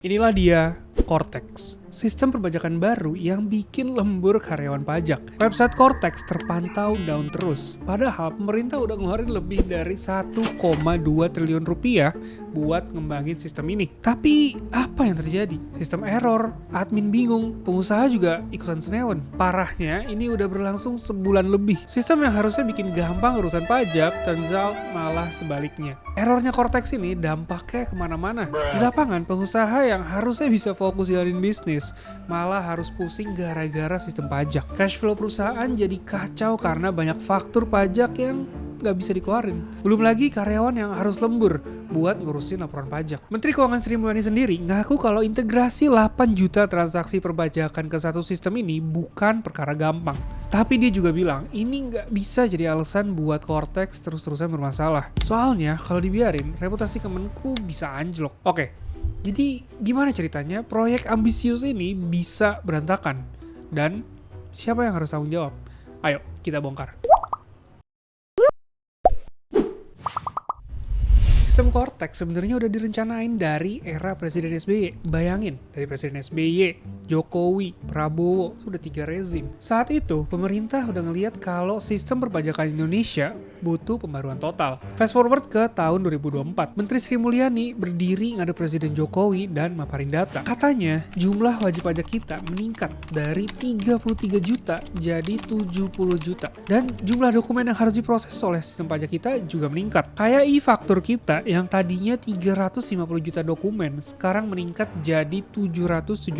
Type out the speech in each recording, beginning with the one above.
Inilah dia Cortex, sistem perpajakan baru yang bikin lembur karyawan pajak. Website Cortex terpantau down terus, padahal pemerintah udah ngeluarin lebih dari 1,2 triliun rupiah buat ngembangin sistem ini. Tapi apa yang terjadi? Sistem error, admin bingung, pengusaha juga ikutan senewan. Parahnya ini udah berlangsung sebulan lebih. Sistem yang harusnya bikin gampang urusan pajak, turns out malah sebaliknya. Errornya Cortex ini dampaknya kemana-mana. Di lapangan, pengusaha yang harusnya bisa fokus jalanin bisnis malah harus pusing gara-gara sistem pajak. Cash flow perusahaan jadi kacau karena banyak faktur pajak yang nggak bisa dikeluarin. Belum lagi karyawan yang harus lembur buat ngurusin laporan pajak. Menteri Keuangan Sri Mulyani sendiri ngaku kalau integrasi 8 juta transaksi perpajakan ke satu sistem ini bukan perkara gampang. Tapi dia juga bilang ini nggak bisa jadi alasan buat Cortex terus-terusan bermasalah. Soalnya kalau dibiarin, reputasi Kemenku bisa anjlok. Oke, jadi gimana ceritanya proyek ambisius ini bisa berantakan? Dan siapa yang harus tanggung jawab? Ayo kita bongkar. Sistem Cortex sebenarnya udah direncanain dari era Presiden SBY. Bayangin, dari Presiden SBY, Jokowi, Prabowo, sudah 3 rezim. Saat itu, pemerintah udah ngelihat kalau sistem perpajakan Indonesia butuh pembaruan total. Fast forward ke tahun 2024, Menteri Sri Mulyani berdiri ngadep Presiden Jokowi dan maparin data. Katanya, jumlah wajib pajak kita meningkat dari 33 juta jadi 70 juta. Dan jumlah dokumen yang harus diproses oleh sistem pajak kita juga meningkat. Kayak e-faktur kita yang tadinya 350 juta dokumen, sekarang meningkat jadi 776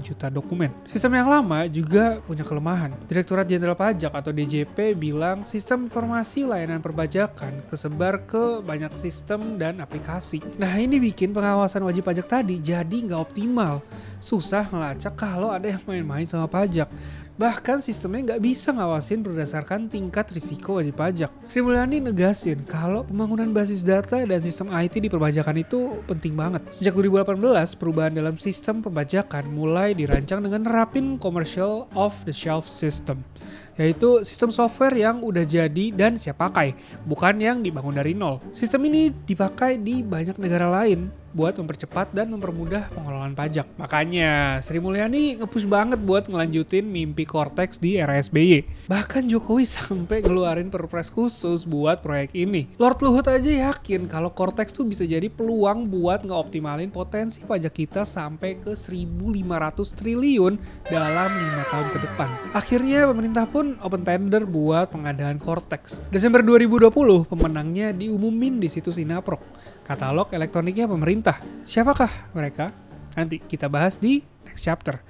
juta dokumen. Sistem yang lama juga punya kelemahan. Direktorat Jenderal Pajak atau DJP bilang sistem informasi layanan perpajakan kesebar ke banyak sistem dan aplikasi. Nah ini bikin pengawasan wajib pajak tadi jadi nggak optimal. Susah ngelacak kalau ada yang main-main sama pajak. Bahkan sistemnya nggak bisa ngawasin berdasarkan tingkat risiko wajib pajak. Sri Mulyani negasin kalau pembangunan basis data dan sistem IT di perpajakan itu penting banget. Sejak 2018, perubahan dalam sistem perpajakan mulai dirancang dengan nerapin commercial off-the-shelf system, yaitu sistem software yang udah jadi dan siap pakai, bukan yang dibangun dari nol. Sistem ini dipakai di banyak negara lain buat mempercepat dan mempermudah pengelolaan pajak. Makanya Sri Mulyani nge-push banget buat ngelanjutin mimpi Cortex di era SBY. Bahkan Jokowi sampai ngeluarin perpres khusus buat proyek ini. Lord Luhut aja yakin kalau Cortex tuh bisa jadi peluang buat ngeoptimalin potensi pajak kita sampai ke 1.500 triliun dalam 5 tahun ke depan. Akhirnya pemerintah pun open tender buat pengadaan Cortex. Desember 2020 pemenangnya diumumin di situs Inaprok, katalog elektroniknya pemerintah. Siapakah mereka? Nanti kita bahas di next chapter.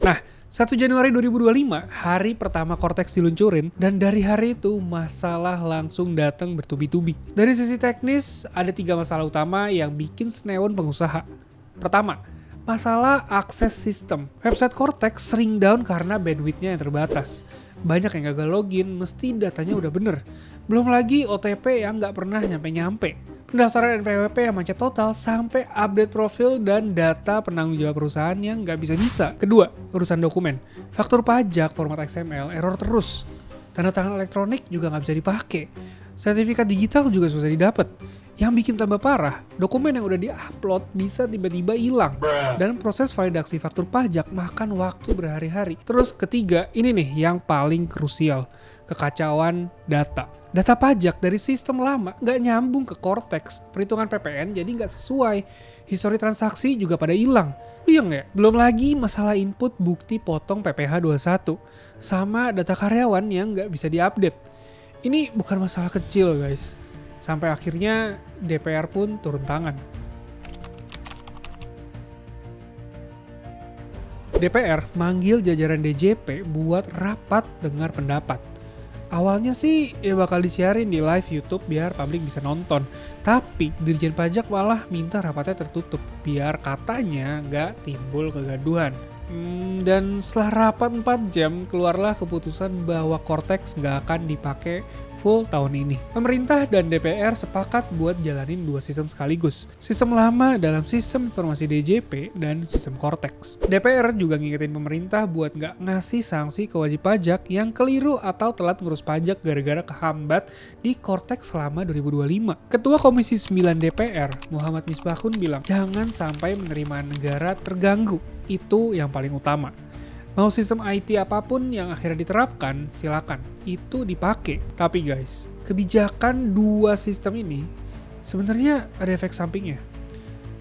Nah, 1 Januari 2025, hari pertama Cortex diluncurin, dan dari hari itu masalah langsung datang bertubi-tubi. Dari sisi teknis, ada 3 masalah utama yang bikin senewan pengusaha. Pertama, masalah akses sistem. Website Cortex sering down karena bandwidthnya yang terbatas. Banyak yang gagal login, mesti datanya udah bener. Belum lagi OTP yang nggak pernah nyampe-nyampe. Pendaftaran NPWP yang macet total sampai update profil dan data penanggung jawab perusahaan yang nggak bisa-bisa. Kedua, urusan dokumen. Faktur pajak format XML error terus. Tanda tangan elektronik juga nggak bisa dipakai. Sertifikat digital juga susah didapat. Yang bikin tambah parah, dokumen yang udah di-upload bisa tiba-tiba hilang. Dan proses validasi faktur pajak makan waktu berhari-hari. Terus ketiga, ini nih yang paling krusial. Kekacauan data. Data pajak dari sistem lama nggak nyambung ke Cortex. Perhitungan PPN jadi nggak sesuai. Histori transaksi juga pada hilang. Iya nggak? Belum lagi masalah input bukti potong PPh 21. Sama data karyawan yang nggak bisa diupdate. Ini bukan masalah kecil guys. Sampai akhirnya DPR pun turun tangan. DPR manggil jajaran DJP buat rapat dengar pendapat. Awalnya sih ya bakal disiarin di live YouTube biar publik bisa nonton. Tapi Dirjen Pajak malah minta rapatnya tertutup biar katanya nggak timbul kegaduhan. Dan setelah rapat 4 jam, keluarlah keputusan bahwa Cortex nggak akan dipakai full tahun ini. Pemerintah dan DPR sepakat buat jalanin 2 sistem sekaligus. Sistem lama dalam sistem informasi DJP dan sistem Cortex. DPR juga ngingetin pemerintah buat nggak ngasih sanksi ke wajib pajak yang keliru atau telat ngurus pajak gara-gara kehambat di Cortex selama 2025. Ketua Komisi 9 DPR, Muhammad Misbahkun bilang, jangan sampai penerimaan negara terganggu. Itu yang paling utama. Mau sistem IT apapun yang akhirnya diterapkan, silakan. Itu dipakai. Tapi guys, kebijakan 2 sistem ini sebenarnya ada efek sampingnya.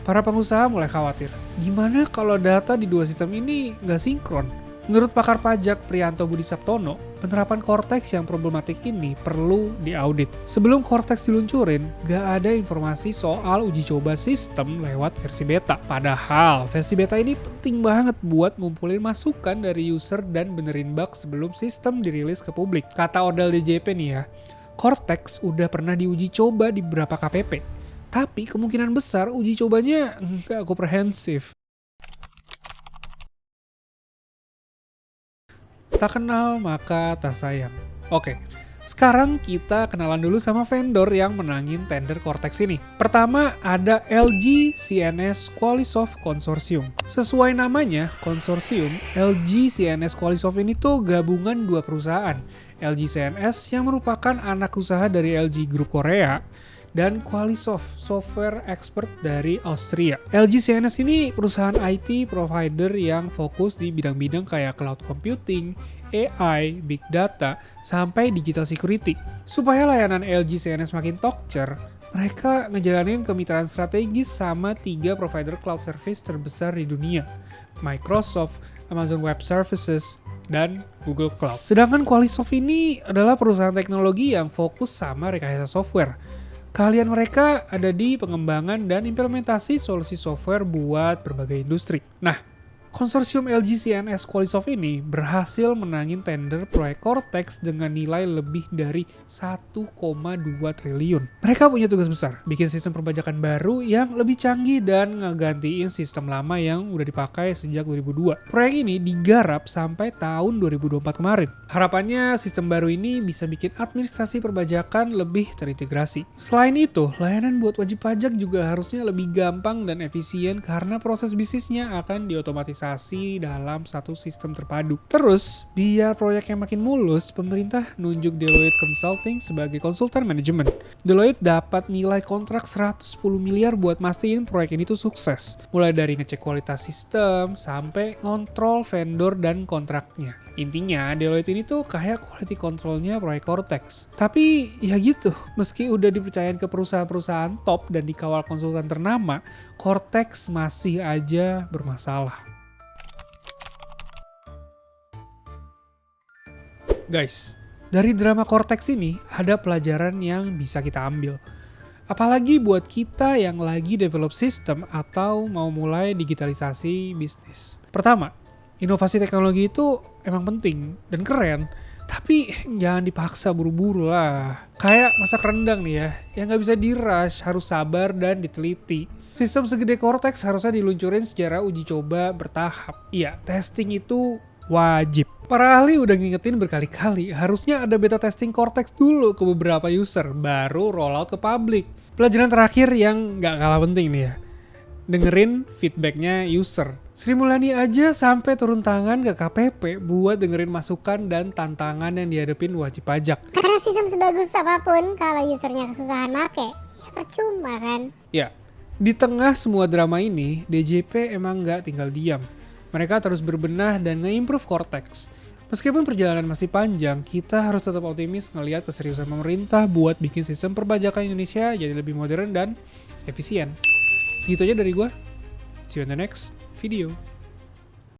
Para pengusaha mulai khawatir. Gimana kalau data di 2 sistem ini nggak sinkron? Menurut pakar pajak Priyanto Budi Saptono, penerapan Cortex yang problematik ini perlu diaudit. Sebelum Cortex diluncurin, gak ada informasi soal uji coba sistem lewat versi beta. Padahal versi beta ini penting banget buat ngumpulin masukan dari user dan benerin bug sebelum sistem dirilis ke publik. Kata Odal DJP nih ya, Cortex udah pernah diuji coba di beberapa KPP. Tapi kemungkinan besar uji cobanya nggak komprehensif. Tak kenal maka tak sayang. Oke, sekarang kita kenalan dulu sama vendor yang menangin tender Cortex ini. Pertama ada LG CNS Qualisoft Consortium. Sesuai namanya, konsorsium, LG CNS Qualisoft ini tuh gabungan 2 perusahaan. LG CNS yang merupakan anak usaha dari LG Group Korea, dan Qualisoft, software expert dari Austria. LG CNS ini perusahaan IT provider yang fokus di bidang-bidang kayak cloud computing, AI, big data, sampai digital security. Supaya layanan LG CNS makin tokcer, mereka ngejalanin kemitraan strategis sama 3 provider cloud service terbesar di dunia, Microsoft, Amazon Web Services, dan Google Cloud. Sedangkan Qualisoft ini adalah perusahaan teknologi yang fokus sama rekayasa software. Keahlian mereka ada di pengembangan dan implementasi solusi software buat berbagai industri. Nah, konsorsium LG CNS Qualisoft ini berhasil menangin tender proyek Cortex dengan nilai lebih dari 1,2 triliun. Mereka punya tugas besar, bikin sistem perpajakan baru yang lebih canggih dan ngegantiin sistem lama yang udah dipakai sejak 2002. Proyek ini digarap sampai tahun 2024 kemarin. Harapannya sistem baru ini bisa bikin administrasi perpajakan lebih terintegrasi. Selain itu, layanan buat wajib pajak juga harusnya lebih gampang dan efisien karena proses bisnisnya akan diotomatisasi dalam satu sistem terpadu. Terus, biar proyeknya makin mulus, pemerintah nunjuk Deloitte Consulting sebagai konsultan manajemen. Deloitte dapat nilai kontrak 110 miliar buat mastiin proyek ini tuh sukses. Mulai dari ngecek kualitas sistem, sampai ngontrol vendor dan kontraknya. Intinya, Deloitte ini tuh kayak quality controlnya proyek Cortex. Tapi ya gitu, meski udah dipercayain ke perusahaan-perusahaan top dan dikawal konsultan ternama, Cortex masih aja bermasalah. Guys, dari drama Cortex ini ada pelajaran yang bisa kita ambil. Apalagi buat kita yang lagi develop sistem atau mau mulai digitalisasi bisnis. Pertama, inovasi teknologi itu emang penting dan keren, tapi jangan dipaksa buru-buru lah. Kayak masak rendang nih ya, yang nggak bisa di-rush, harus sabar dan diteliti. Sistem segede Cortex harusnya diluncurin secara uji coba bertahap. Iya, testing itu wajib. Para ahli udah ngingetin berkali-kali, harusnya ada beta testing Cortex dulu ke beberapa user, baru rollout ke publik. Pelajaran terakhir yang nggak kalah penting nih ya, dengerin feedbacknya user. Sri Mulyani aja sampai turun tangan ke KPP buat dengerin masukan dan tantangan yang dihadapin wajib pajak. Karena sistem sebagus apapun, kalau usernya kesusahan make, ya percuma kan? Ya, di tengah semua drama ini, DJP emang nggak tinggal diam. Mereka terus berbenah dan nge-improve Cortex. Meskipun perjalanan masih panjang, kita harus tetap optimis ngelihat keseriusan pemerintah buat bikin sistem perpajakan Indonesia jadi lebih modern dan efisien. Segitu aja dari gue. See you in the next video.